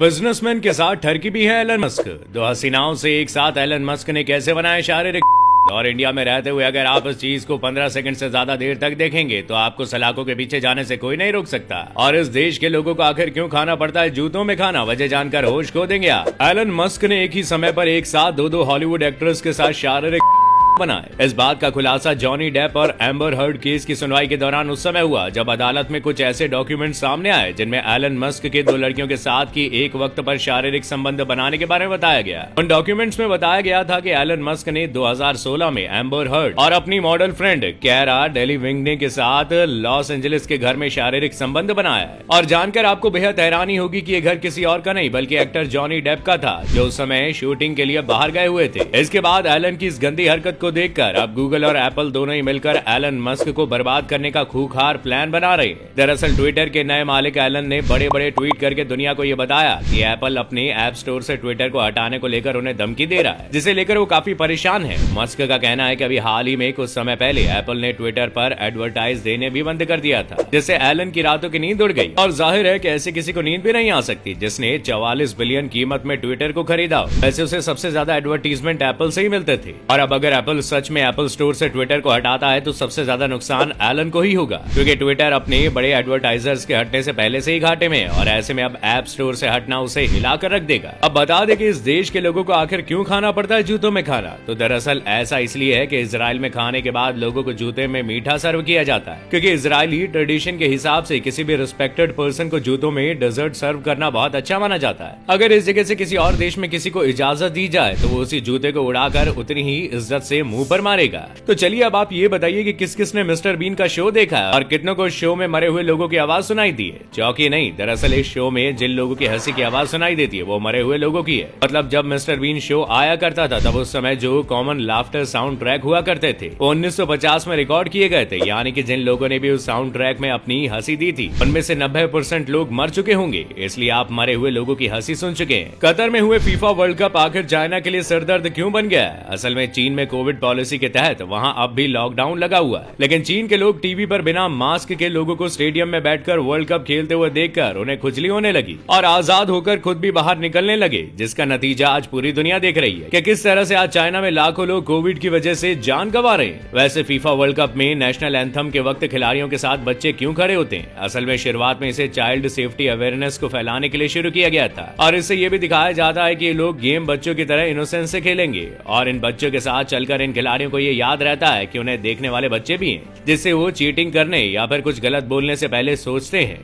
Businessman के साथ ठरकी भी है एलन मस्क। दो हसीनाओं से एक साथ एलन मस्क ने कैसे बनाया शारीरिक। और इंडिया में रहते हुए अगर आप इस चीज को 15 सेकंड से ज्यादा देर तक देखेंगे तो आपको सलाखों के पीछे जाने से कोई नहीं रोक सकता। और इस देश के लोगों को आखिर क्यों खाना पड़ता है जूतों में खाना, वजह जानकर होश खो देंगे आप। एलन मस्क ने एक ही समय पर एक साथ दो हॉलीवुड एक्ट्रेस के साथ शारीरिक बनाए। इस बात का खुलासा जॉनी डेप और एम्बर हर्ड केस की सुनवाई के दौरान उस समय हुआ जब अदालत में कुछ ऐसे डॉक्यूमेंट सामने आए जिनमें एलन मस्क के दो लड़कियों के साथ की एक वक्त पर शारीरिक संबंध बनाने के बारे में बताया गया। उन डॉक्यूमेंट्स में बताया गया था कि एलन मस्क ने 2016 में एम्बर हर्ड और अपनी मॉडल फ्रेंड कैरा डेलीविंगने के साथ लॉस एंजलिस के घर में शारीरिक संबंध बनाया है। और जानकर आपको बेहद हैरानी होगी कि ये घर किसी और का नहीं बल्कि एक्टर जॉनी डेप का था, जो उस समय शूटिंग के लिए बाहर गए हुए थे। इसके बाद एलन की इस गंदी हरकत को देखकर अब गूगल और एप्पल दोनों ही मिलकर एलन मस्क को बर्बाद करने का खूंखार प्लान बना रहे हैं। दरअसल ट्विटर के नए मालिक एलन ने बड़े बड़े ट्वीट करके दुनिया को यह बताया कि एप्पल अपने ऐप स्टोर से ट्विटर को हटाने को लेकर उन्हें धमकी दे रहा है, जिसे लेकर वो काफी परेशान है। मस्क का कहना है कि अभी हाल ही में कुछ समय पहले एप्पल ने ट्विटर पर एडवर्टाइज देने भी बंद कर दिया था, जिससे एलन की रातों की नींद उड़ गई। और जाहिर है कि ऐसे किसी को नींद भी नहीं आ सकती जिसने 44 बिलियन कीमत में ट्विटर को खरीदा। वैसे उसे सबसे ज्यादा एडवर्टीजमेंट एप्पल से ही मिलते थे। और अब अगर एप्पल सच में एप्पल स्टोर से ट्विटर को हटाता है तो सबसे ज्यादा नुकसान एलन को ही होगा, क्योंकि ट्विटर अपने बड़े एडवर्टाइजर्स के हटने से पहले से ही घाटे में है और ऐसे में अब ऐप स्टोर से हटना उसे हिलाकर रख देगा। अब बता दें कि इस देश के लोगों को आखिर क्यों खाना पड़ता है जूतों में खाना। तो दरअसल ऐसा इसलिए है कि इजराइल में खाने के बाद लोगों को जूते में मीठा सर्व किया जाता है, क्योंकि इजरायली ट्रेडिशन के हिसाब से किसी भी रिस्पेक्टेड पर्सन को जूतों में डेजर्ट सर्व करना बहुत अच्छा माना जाता है। अगर इस जगह से किसी और देश में किसी को इजाजत दी जाए तो वो उसी जूते को उड़ाकर उतनी ही इज्जत से मुंह पर मारेगा। तो चलिए अब आप ये बताइए कि किस किस ने मिस्टर बीन का शो देखा है और कितनों को शो में मरे हुए लोगों की आवाज सुनाई दी है। चौंकी नहीं, दरअसल इस शो में जिन लोगों की हंसी की आवाज सुनाई देती है वो मरे हुए लोगों की है। मतलब जब मिस्टर बीन शो आया करता था तब उस समय जो कॉमन लाफ्टर साउंड ट्रैक हुआ करते थे वो 1950 में रिकॉर्ड किए गए थे, यानी कि जिन लोगों ने भी उस साउंड ट्रैक में अपनी हंसी दी थी उनमें से 90% लोग मर चुके होंगे, इसलिए आप मरे हुए लोगों की हंसी सुन चुके हैं। कतर में हुए फीफा वर्ल्ड कप आखिर चाइना के लिए सरदर्द क्यों बन गया है? असल में चीन में कोविड पॉलिसी के तहत वहाँ अब भी लॉकडाउन लगा हुआ है, लेकिन चीन के लोग टीवी पर बिना मास्क के लोगों को स्टेडियम में बैठकर वर्ल्ड कप खेलते हुए देखकर उन्हें खुजली होने लगी और आजाद होकर खुद भी बाहर निकलने लगे, जिसका नतीजा आज पूरी दुनिया देख रही है कि किस तरह से आज चाइना में लाखों लोग कोविड की वजह से जान गंवा रहे हैं। वैसे फीफा वर्ल्ड कप में नेशनल एंथम के वक्त खिलाड़ियों के साथ बच्चे क्यों खड़े होते हैं? असल में शुरुआत में इसे चाइल्ड सेफ्टी अवेयरनेस को फैलाने के लिए शुरू किया गया था और इससे ये भी दिखाया जाता है कि ये लोग गेम बच्चों की तरह इनोसेंस से खेलेंगे और इन बच्चों के साथ चलकर इन खिलाड़ियों को ये याद रहता है कि उन्हें देखने वाले बच्चे भी हैं, जिससे वो चीटिंग करने या फिर कुछ गलत बोलने से पहले सोचते हैं।